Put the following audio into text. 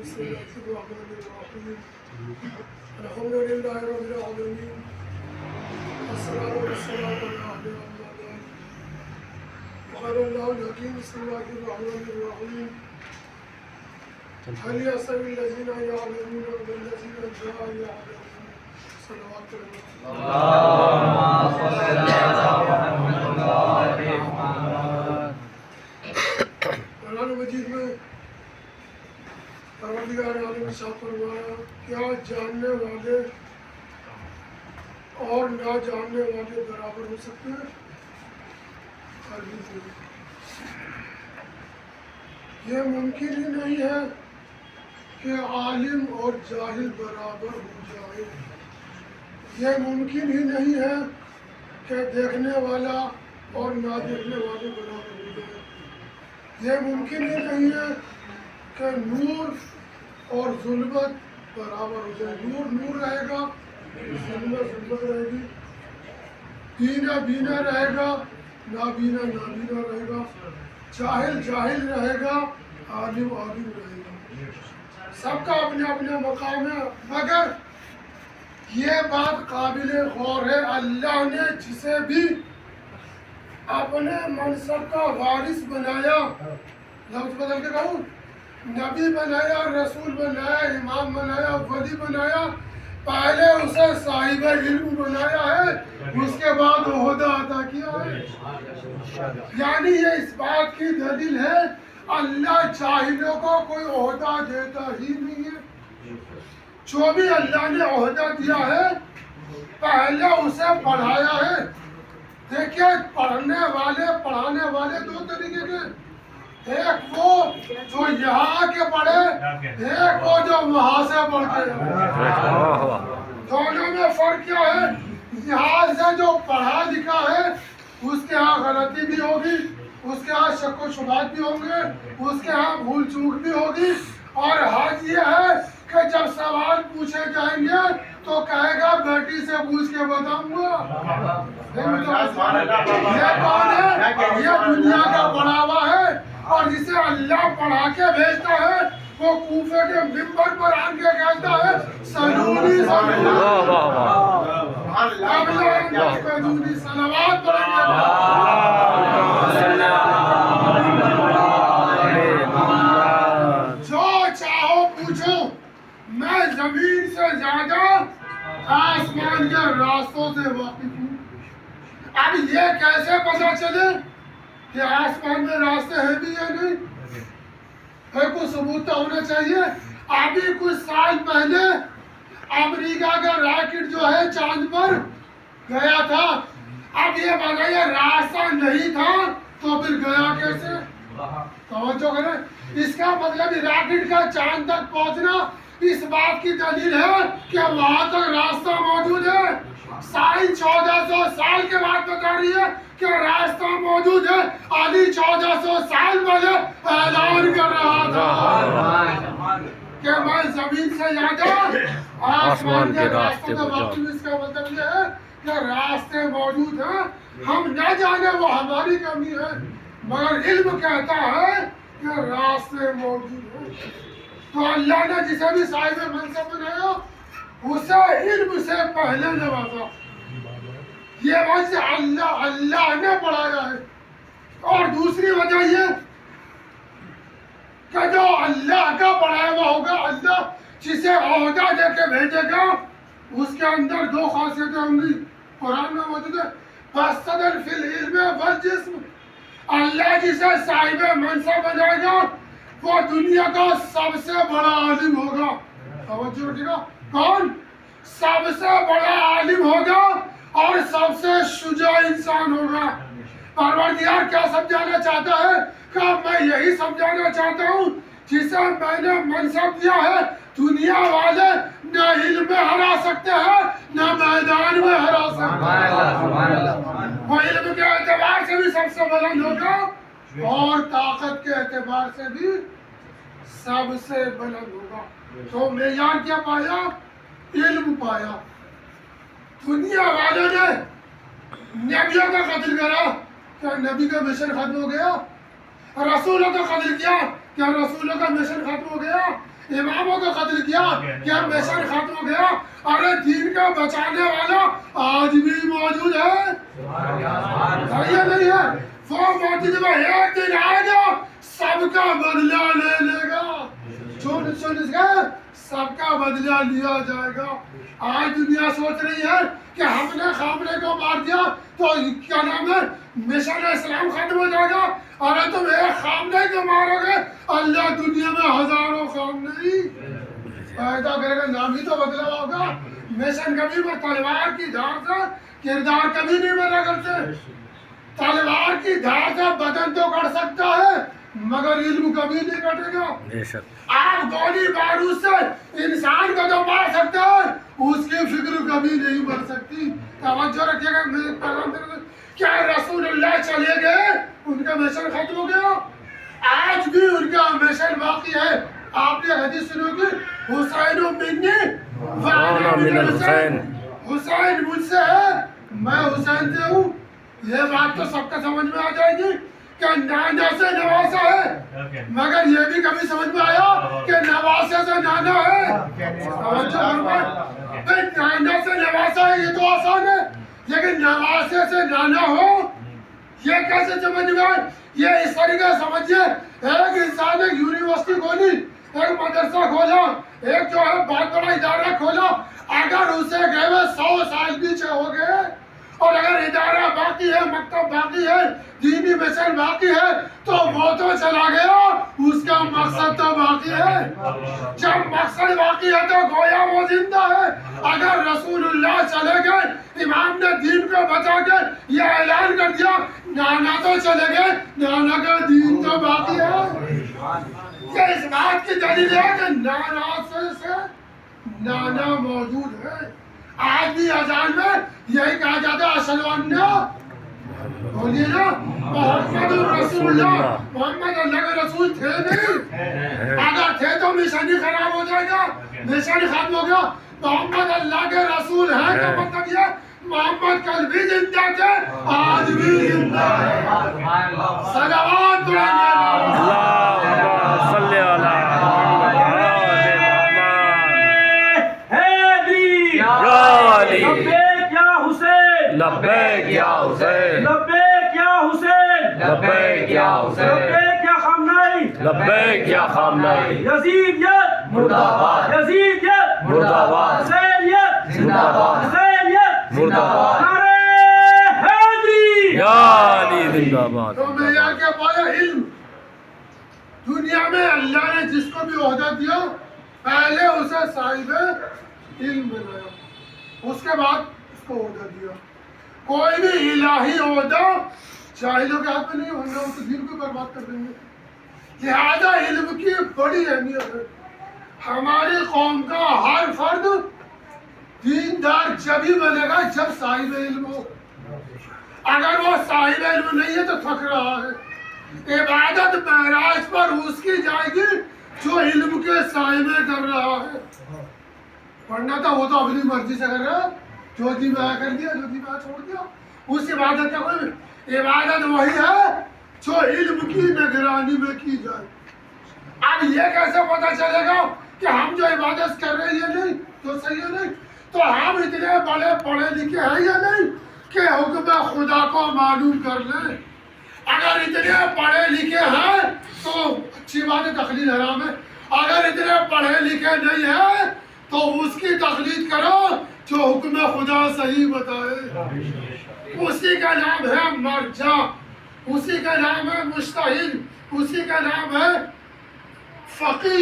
بسم الله الرحمن الرحيم الحمد لله رب العالمين والصلاة والسلام على أهل رمضان وقال الله الحكيم بسم الله الرحمن الرحيم هل يستوي الذين يعلمون والذين لا يعلمون صلوات الله اللهم صل على محمد وعلى محمد. قرآن مجید میں پروردگار عالم نے ارشاد فرمایا کیا جاننے والے اور نہ جاننے والے برابر ہو سکتے ہیں؟ ہرگز نہیں۔ یہ ممکن ہی نہیں ہے کہ عالم اور جاہل برابر ہو جائے، یہ ممکن ہی نہیں ہے کہ دیکھنے والا اور نہ دیکھنے والے برابر ہو جائے، یہ ممکن ہی نہیں ہے کہ نور اور ظلمت برابر ہو جائے، نور نور رہے گا، ظلمت ظلمت رہے گی، بینا بینا رہے گا، نابینا نابینا رہے گا، جاہل جاہل رہے گا، عالم عالم رہے گا، سب کا اپنے اپنے مقام ہے۔ مگر یہ بات قابل غور ہے، اللہ نے جسے بھی اپنے منصب کا وارث بنایا، لفظ بدل کے کہوں، نبی بنایا، رسول بنایا، امام بنایا، ولی بنایا، پہلے اسے صاحب علم بنایا ہے، اس کے بعد عہدہ عطا کیا ہے۔ یعنی یہ اس بات کی دلیل ہے اللہ جاہلوں کو کوئی عہدہ دیتا ہی نہیں ہے، جو بھی اللہ نے عہدہ دیا ہے پہلے اسے پڑھایا ہے۔ دیکھیے پڑھنے والے پڑھانے والے دو طریقے کے، ایک وہ جو یہاں کے پڑھے، ایک وہ جو وہاں سے پڑھ کے، دونوں میں فرق کیا ہے؟ یہاں سے جو پڑھا لکھا ہے اس کے ہاں غلطی بھی ہوگی، اس کے ہاں شک و شبہات بھی ہوں گے، اس کے ہاں بھول چوک بھی ہوگی، اور حق یہ ہے کہ جب سوال پوچھے جائیں گے تو کہے گا بیٹی سے پوچھ کے بتاؤں گا۔ یہ کون ہے؟ یہ دنیا کا پڑھاوا ہے، اور جسے اللہ پڑھا کے بھیجتا ہے وہ کوفے کے ممبر پر آن کے کہتا ہے سلونی سلونی، صلوات پڑھیں گے۔ جو چاہو پوچھو، میں زمین سے زیادہ آسمان کے راستوں سے واقف ہوں۔ اب یہ کیسے پتا چلے کہ آسمان میں راستے ہیں بھی یا نہیں؟ کوئی ثبوت تو ہونا چاہیے۔ ابھی کچھ سال پہلے امریکہ کا راکٹ جو ہے چاند پر گیا تھا، اب یہ بتائیے راستہ نہیں تھا تو پھر گیا کیسے؟ توجہ کریں، اس کا مطلب راکٹ کا چاند تک پہنچنا اس بات کی دلیل ہے کہ وہاں تک راستہ موجود ہے۔ سائنس 1400 سال کے بعد بتا رہی ہے کہ راستہ موجود ہے، علی 1400 سال پہلے اعلان کر رہا تھا کہ میں زمین سے زیادہ آسمان کے راستے پر واقف۔ اس کا مطلب یہ ہے کہ راستے موجود ہیں، ہم نہ جانے وہ ہماری کمی ہے، مگر علم کہتا ہے کہ راستے موجود ہیں۔ تو اللہ نے جسے بھی صاحب منصب بنایا اسے علم سے پہلے نوازا، یہ وجہ اللہ نے پڑھایا ہے۔ اور دوسری وجہ یہ کہ جو اللہ کا پڑھایا ہوا ہوگا، اللہ جسے عہدہ دے کے بھیجے گا اس کے اندر دو خاصیتیں ہوں گی، قرآن میں موجود ہے، فَاسْتَدَلْ فِي الْعِلْمِ وَالْجِسْمِ۔ اللہ جسے صاحب منصب بنائے گا وہ دنیا کا سب سے بڑا عالم ہوگا۔ توجہ رکھیے گا، کون؟ سب سے بڑا عالم ہوگا اور سب سے شجاع انسان ہوگا۔ پروردگار کیا سمجھانا چاہتا ہے؟ کہ میں یہی سمجھانا چاہتا ہوں جسے میں نے منصب دیا ہے دنیا والے نہ علم میں ہرا سکتے ہیں نہ میدان میں ہرا سکتے ہیں۔ وہ علم کے اعتبار سے بھی سب سے بلند ہوگا اور طاقت کے اعتبار سے بھی سب سے بلند ہوگا۔ تو معیار کیا پایا؟ علم پایا۔ دنیا والوں نے نبیوں کا قتل کرا، کیا نبی کا مشن ختم ہو گیا؟ رسولوں کا قتل کیا، کیا رسولوں کا مشن ختم ہو گیا؟ اماموں کو قتل کیا، کیا مشن ختم ہو گیا؟ ارے دین کا بچانے والا آج بھی موجود ہے، یا نہیں ہے؟ وہ موجود ہے، ایک دن آئے گا سب کا بدلہ لے لے گا، چن گئے سب کا بدلہ لیا جائے گا۔ آج دنیا سوچ رہی ہے کہ ہم نے خامنہ کو مار دیا تو کیا نام ہے مشن اسلام ختم ہو جائے گا۔ ارے تم ایک خامنہ کو مارو گے، اللہ دنیا میں ہزاروں خامنہ پیدا کرے گا، نام ہی تو بدلا ہوگا۔ مشن کبھی وہ تلوار کی دھار سے کردار کبھی نہیں بنا کرتے، تلوار کی دھار سے بدن تو کٹ سکتا ہے مگر علم کبھی نہیں کٹے گا۔ آپ گولی بارود سے انسان کو جو مار سکتے ہیں اس کی فکر کبھی نہیں بن سکتی۔ توجہ رکھیے گا، میرے پیغام کیا رسول اللہ چلے گئے ان کا مشن ختم ہو گیا؟ آج بھی ان کا مشن باقی ہے۔ آپ نے حدیث سنو گی، حسین منی وانا من الحسین، حسین مجھ سے ہے میں حسین سے ہوں۔ یہ بات تو سب کا سمجھ میں آ جائے گی کہ نانا سے نواسا ہے، مگر یہ بھی کبھی سمجھ میں آیا کہ نواسے سے نانا ہے۔ نانا سے نواسا ہے یہ تو آسان ہے، لیکن نواسے سے نانا ہو یہ کیسے سمجھ میں آئے؟ یہ اس طریقے سمجھیے، ایک انسان ایک یونیورسٹی کھولی، ایک مدرسہ کھولا، ایک جو ہے بہت بڑا ادارہ کھولا، اگر اسے گئے ہوئے 100 سال پیچھے ہو گئے اور اگر ادارہ باقی ہے، مکتب باقی ہے، دینی مشن باقی ہے تو وہ تو چلا گیا، اس کا مقصد تو باقی ہے۔ جب مقصد باقی ہے تو گویا وہ زندہ ہے۔ اگر رسول اللہ چلے گئے، امام نے دین کو بچا کے یہ اعلان کر دیا، نانا تو چلے گئے، نانا کا دین تو باقی ہے۔ یہ اس بات کی دلیل ہے کہ نانا سے نانا موجود ہے۔ آج بھی اذان میں یہی کہا جاتا ہے اشہد ان بولیے نا محمد رسول اللہ، محمد اللہ کے رسول تھے نہیں، اگر تھے تو مشن ہی خراب ہو جائے گا، مشن ختم ہو گیا۔ محمد اللہ کے رسول ہیں کا مطلب یہ محمد کل بھی زندہ تھے، آج بھی زندہ ہے۔ صلوات پڑھیں گے اللہم صلی علی لبیک یا حسین، لبیک یا حسین، لبیک یا حسین، لبیک یا حسین، لبیک یا خامنہی، لبیک یا خامنہی، یزیدیت مرد آباد، یزیدیت مرد آباد، حسینیت زندہ باد، حسینیت مرد آباد، نعرہ حیدری، یا علی زندہ باد۔ تو میں یہاں کے پایا علم، دنیا میں اللہ نے جس کو بھی عہدہ دیا پہلے اسے صاحب علم بنایا، اس کے بعد اس کو عہدہ دیا۔ کوئی بھی الہی عہدہ جاہلوں کے ہاتھ میں نہیں ہونا، اس دین کو برباد کر دیں گے۔ لہذا علم کی بڑی اہمیت ہے۔ ہماری قوم کا ہر فرد دیندار جب ہی بنے گا جب صاحب علم ہو۔ اگر وہ صاحب علم نہیں ہے تو تھک رہا ہے۔ عبادت معراج پر اس کی جائے گی جو علم کے سائے کر رہا ہے، ورنہ تو وہ تو اپنی مرضی سے کر رہا ہے، جو جی میں کر دیا، جو جی میں چھوڑ دیا، اس عبادت کا کوئی عبادت وہی ہے جو علم کی نگرانی میں کی جائے۔ اب یہ کیسے پتہ چلے گا کہ ہم جو عبادت کر رہے ہیں نہیں تو صحیح ہے نہیں؟ تو ہم اتنے بڑے پڑھے لکھے ہیں یا نہیں کہ حکم خدا کو معلوم کر لیں؟ اگر اتنے پڑھے لکھے ہیں تو اچھی بات ہے، تقلید حرام ہے۔ اگر اتنے پڑھے لکھے نہیں ہیں تو اس کی تقلید کرو جو حکم خدا صحیح بتائے۔ اسی کا نام ہے مرجع، اسی کا نام ہے مجتہد، اسی کا نام ہے فقیہ۔